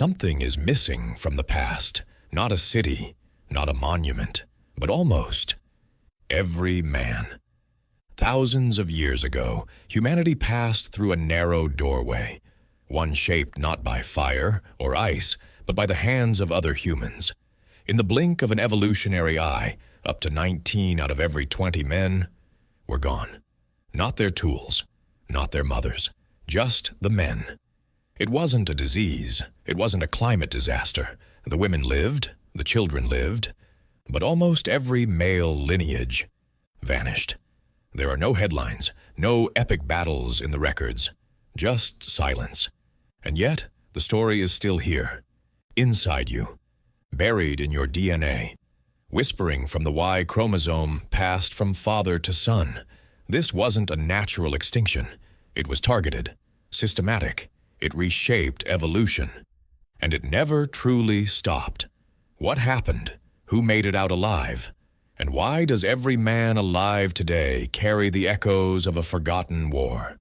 Something is missing from the past, not a city, not a monument, but almost every man. Thousands of years ago, humanity passed through a narrow doorway, one shaped not by fire or ice, but by the hands of other humans. In the blink of an evolutionary eye, up to 19 out of every 20 men were gone. Not their tools, not their mothers, just the men. It wasn't a disease, it wasn't a climate disaster. The women lived, the children lived, but almost every male lineage vanished. There are no headlines, no epic battles in the records, just silence. And yet, the story is still here, inside you, buried in your DNA, whispering from the Y-chromosome passed from father to son. This wasn't a natural extinction. It was targeted, systematic. It reshaped evolution. And it never truly stopped. What happened? Who made it out alive? And why does every man alive today carry the echoes of a forgotten war?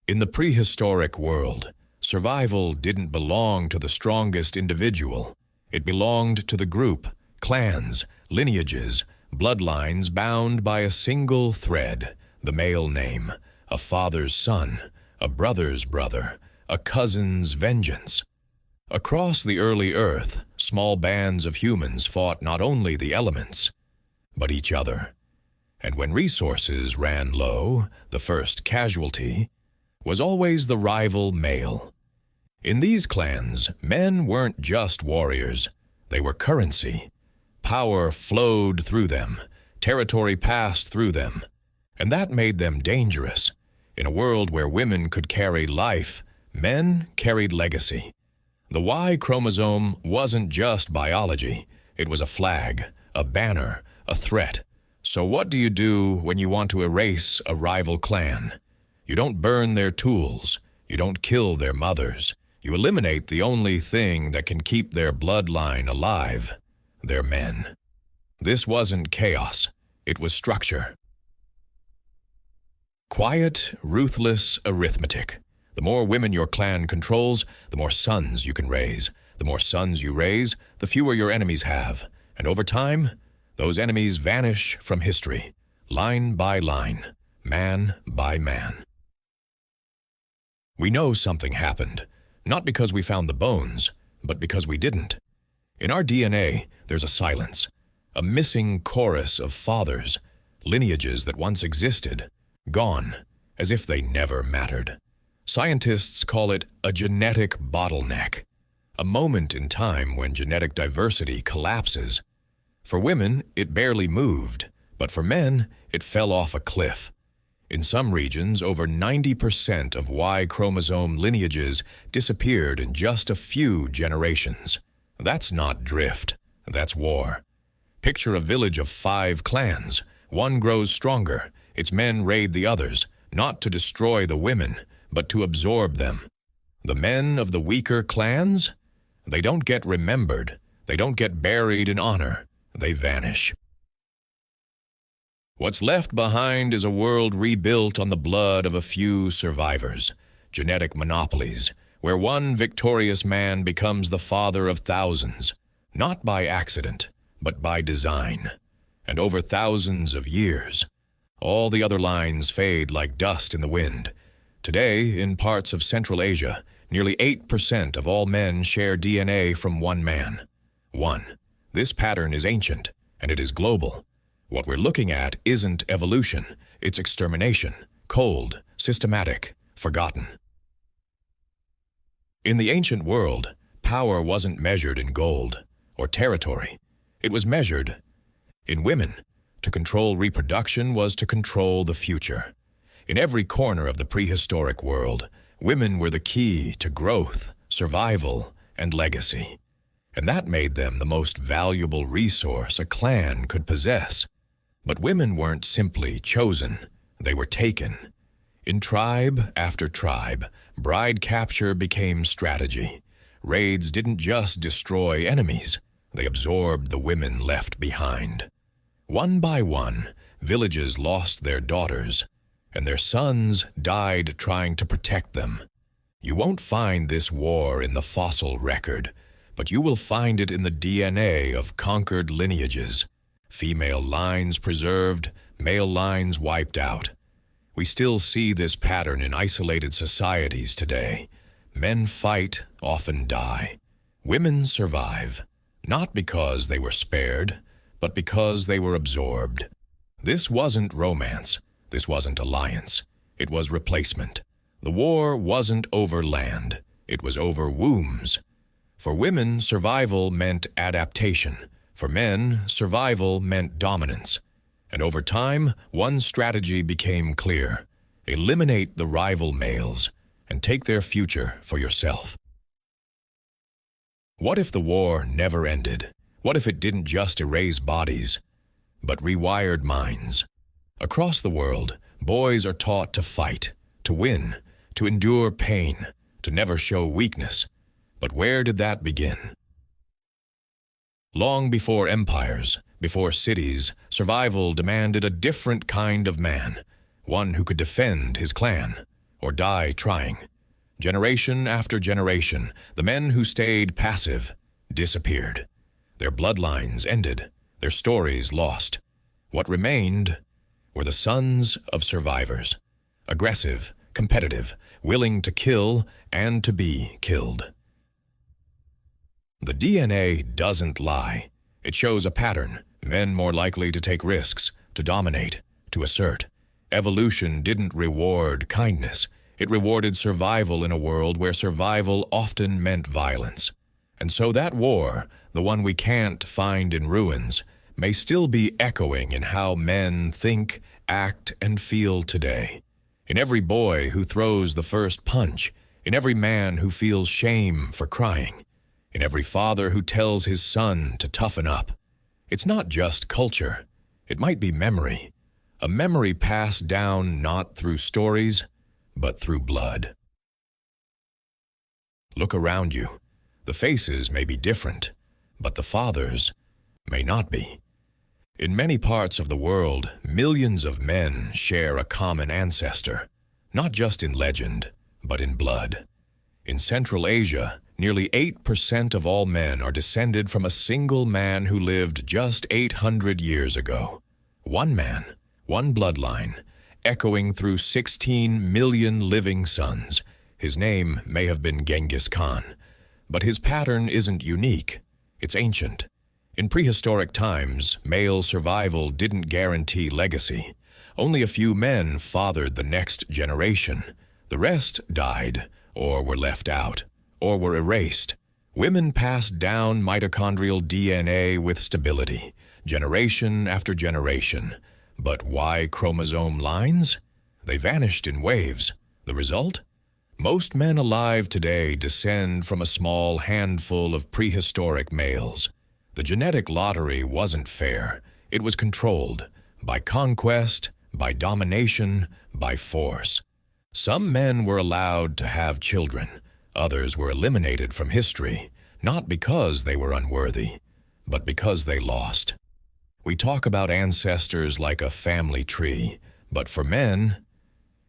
In the prehistoric world, survival didn't belong to the strongest individual. It belonged to the group, clans, lineages, bloodlines bound by a single thread, the male name, a father's son, a brother's brother, a cousin's vengeance. Across the early Earth, small bands of humans fought not only the elements, but each other. And when resources ran low, the first casualty was always the rival male. In these clans, men weren't just warriors. They were currency. Power flowed through them. Territory passed through them. And that made them dangerous. In a world where women could carry life, men carried legacy. The Y-chromosome wasn't just biology. It was a flag, a banner, a threat. So what do you do when you want to erase a rival clan? You don't burn their tools. You don't kill their mothers. You eliminate the only thing that can keep their bloodline alive, their men. This wasn't chaos. It was structure. Quiet, ruthless arithmetic. The more women your clan controls, the more sons you can raise. The more sons you raise, the fewer your enemies have. And over time, those enemies vanish from history, line by line, man by man. We know something happened, not because we found the bones, but because we didn't. In our DNA, there's a silence, a missing chorus of fathers, lineages that once existed, gone, as if they never mattered. Scientists call it a genetic bottleneck, a moment in time when genetic diversity collapses. For women, it barely moved, but for men, it fell off a cliff. In some regions, over 90% of Y-chromosome lineages disappeared in just a few generations. That's not drift, that's war. Picture a village of 5 clans. One grows stronger. Its men raid the others, not to destroy the women, but to absorb them. The men of the weaker clans? They don't get remembered. They don't get buried in honor. They vanish. What's left behind is a world rebuilt on the blood of a few survivors, genetic monopolies, where one victorious man becomes the father of thousands, not by accident, but by design. And over thousands of years, all the other lines fade like dust in the wind. Today, in parts of Central Asia, nearly 8% of all men share DNA from one man. This pattern is ancient, and it is global. What we're looking at isn't evolution, it's extermination, cold, systematic, forgotten. In the ancient world, power wasn't measured in gold or territory. It was measured in women. To control reproduction was to control the future. In every corner of the prehistoric world, women were the key to growth, survival, and legacy. And that made them the most valuable resource a clan could possess. But women weren't simply chosen, they were taken. In tribe after tribe, bride capture became strategy. Raids didn't just destroy enemies, they absorbed the women left behind. One by one, villages lost their daughters, and their sons died trying to protect them. You won't find this war in the fossil record, but you will find it in the DNA of conquered lineages. Female lines preserved, male lines wiped out. We still see this pattern in isolated societies today. Men fight, often die. Women survive, not because they were spared, but because they were absorbed. This wasn't romance. This wasn't alliance. It was replacement. The war wasn't over land. It was over wombs. For women, survival meant adaptation. For men, survival meant dominance. And over time, one strategy became clear. Eliminate the rival males and take their future for yourself. What if the war never ended? What if it didn't just erase bodies, but rewired minds? Across the world, boys are taught to fight, to win, to endure pain, to never show weakness. But where did that begin? Long before empires, before cities, survival demanded a different kind of man, one who could defend his clan, or die trying. Generation after generation, the men who stayed passive disappeared. Their bloodlines ended, their stories lost. What remained were the sons of survivors, aggressive, competitive, willing to kill and to be killed. The DNA doesn't lie. It shows a pattern. Men more likely to take risks, to dominate, to assert. Evolution didn't reward kindness. It rewarded survival in a world where survival often meant violence. And so that war, the one we can't find in ruins, may still be echoing in how men think, act, and feel today. In every boy who throws the first punch, in every man who feels shame for crying, in every father who tells his son to toughen up. It's not just culture. It might be memory. A memory passed down not through stories, but through blood. Look around you. The faces may be different, but the fathers may not be. In many parts of the world, millions of men share a common ancestor, not just in legend, but in blood. In Central Asia, nearly 8% of all men are descended from a single man who lived just 800 years ago. One man, one bloodline, echoing through 16 million living sons. His name may have been Genghis Khan, but his pattern isn't unique. It's ancient. In prehistoric times, male survival didn't guarantee legacy. Only a few men fathered the next generation. The rest died, or were left out, or were erased. Women passed down mitochondrial DNA with stability, generation after generation. But Y-chromosome lines? They vanished in waves. The result? Most men alive today descend from a small handful of prehistoric males. The genetic lottery wasn't fair. It was controlled by conquest, by domination, by force. Some men were allowed to have children. Others were eliminated from history, not because they were unworthy, but because they lost. We talk about ancestors like a family tree, but for men,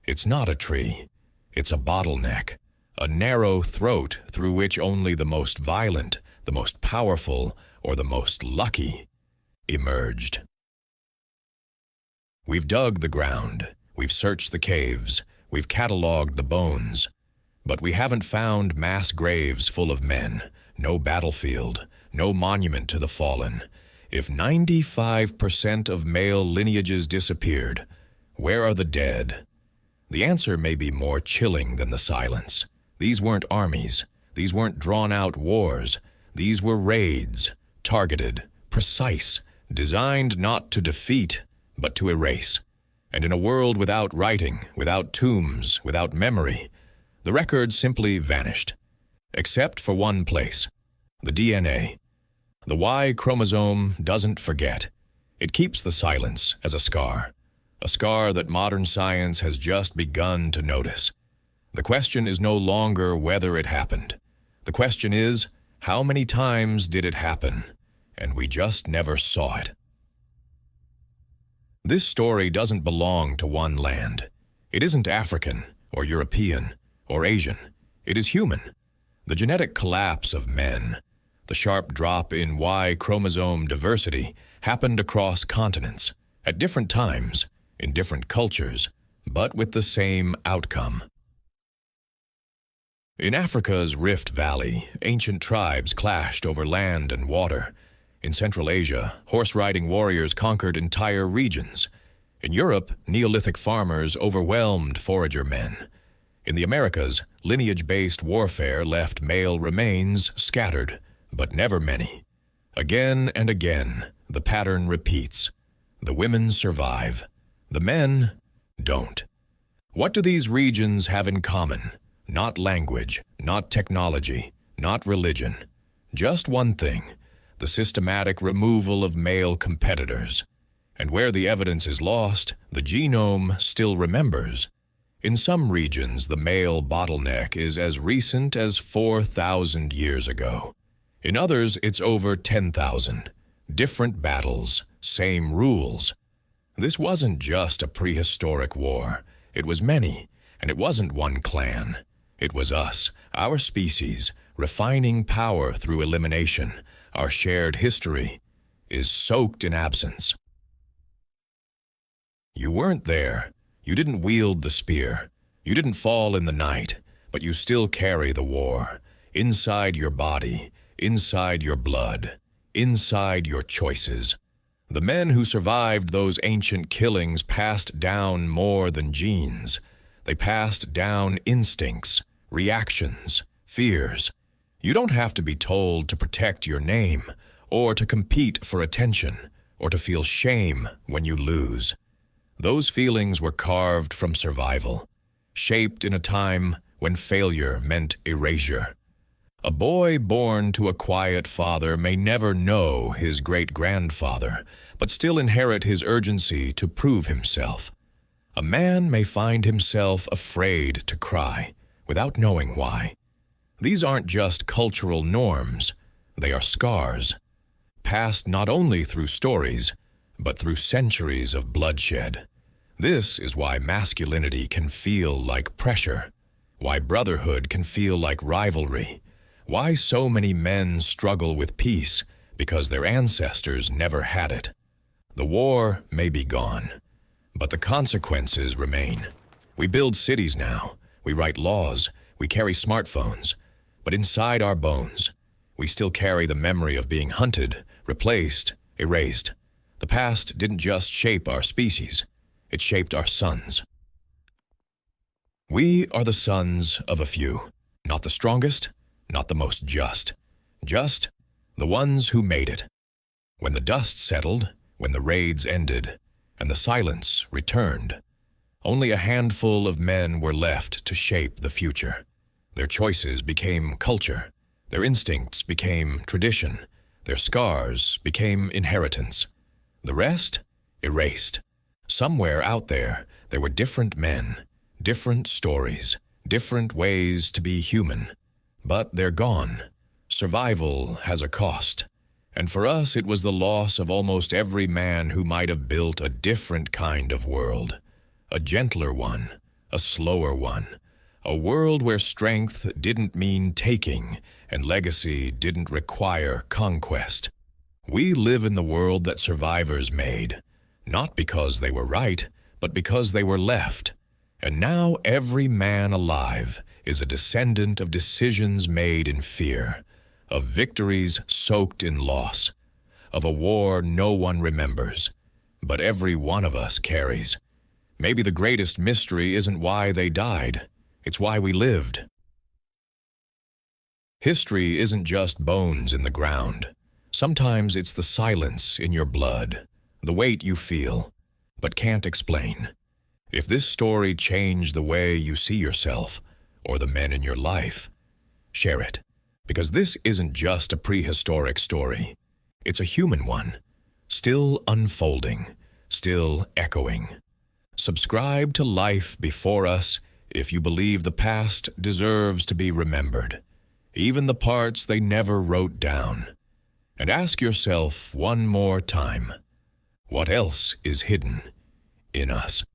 it's not a tree. It's a bottleneck, a narrow throat through which only the most violent, the most powerful, or the most lucky emerged. We've dug the ground, we've searched the caves, we've cataloged the bones, but we haven't found mass graves full of men, no battlefield, no monument to the fallen. If 95% of male lineages disappeared, where are the dead? The answer may be more chilling than the silence. These weren't armies. These weren't drawn-out wars. These were raids, targeted, precise, designed not to defeat, but to erase. And in a world without writing, without tombs, without memory, the record simply vanished. Except for one place, the DNA. The Y-chromosome doesn't forget. It keeps the silence as a scar that modern science has just begun to notice. The question is no longer whether it happened. The question is, how many times did it happen? And we just never saw it. This story doesn't belong to one land. It isn't African, or European, or Asian. It is human. The genetic collapse of men, the sharp drop in Y-chromosome diversity, happened across continents, at different times, in different cultures, but with the same outcome. In Africa's Rift Valley, ancient tribes clashed over land and water. In Central Asia, horse-riding warriors conquered entire regions. In Europe, Neolithic farmers overwhelmed forager men. In the Americas, lineage-based warfare left male remains scattered, but never many. Again and again, the pattern repeats. The women survive. The men don't. What do these regions have in common? Not language, not technology, not religion. Just one thing: the systematic removal of male competitors. And where the evidence is lost, the genome still remembers. In some regions, the male bottleneck is as recent as 4,000 years ago. In others, it's over 10,000. Different battles, same rules. This wasn't just a prehistoric war. It was many, and it wasn't one clan. It was us, our species, refining power through elimination. Our shared history is soaked in absence. You weren't there. You didn't wield the spear. You didn't fall in the night, but you still carry the war. Inside your body, inside your blood, inside your choices. The men who survived those ancient killings passed down more than genes. They passed down instincts, reactions, fears. You don't have to be told to protect your name, or to compete for attention, or to feel shame when you lose. Those feelings were carved from survival, shaped in a time when failure meant erasure. A boy born to a quiet father may never know his great-grandfather, but still inherit his urgency to prove himself. A man may find himself afraid to cry, without knowing why. These aren't just cultural norms, they are scars, passed not only through stories, but through centuries of bloodshed. This is why masculinity can feel like pressure, why brotherhood can feel like rivalry, why so many men struggle with peace, because their ancestors never had it. The war may be gone, but the consequences remain. We build cities now, we write laws, we carry smartphones, but inside our bones, we still carry the memory of being hunted, replaced, erased. The past didn't just shape our species, it shaped our sons. We are the sons of a few, not the strongest, not the most just the ones who made it. When the dust settled, when the raids ended, and the silence returned, only a handful of men were left to shape the future. Their choices became culture, their instincts became tradition, their scars became inheritance. The rest, erased. Somewhere out there were different men, different stories, different ways to be human. But they're gone. Survival has a cost. And for us, it was the loss of almost every man who might have built a different kind of world. A gentler one, a slower one. A world where strength didn't mean taking, and legacy didn't require conquest. We live in the world that survivors made, not because they were right, but because they were left. And now every man alive is a descendant of decisions made in fear, of victories soaked in loss, of a war no one remembers, but every one of us carries. Maybe the greatest mystery isn't why they died, it's why we lived. History isn't just bones in the ground. Sometimes it's the silence in your blood, the weight you feel, but can't explain. If this story changed the way you see yourself, or the men in your life, share it. Because this isn't just a prehistoric story. It's a human one, still unfolding, still echoing. Subscribe to Life Before Us if you believe the past deserves to be remembered, even the parts they never wrote down. And ask yourself one more time, what else is hidden in us?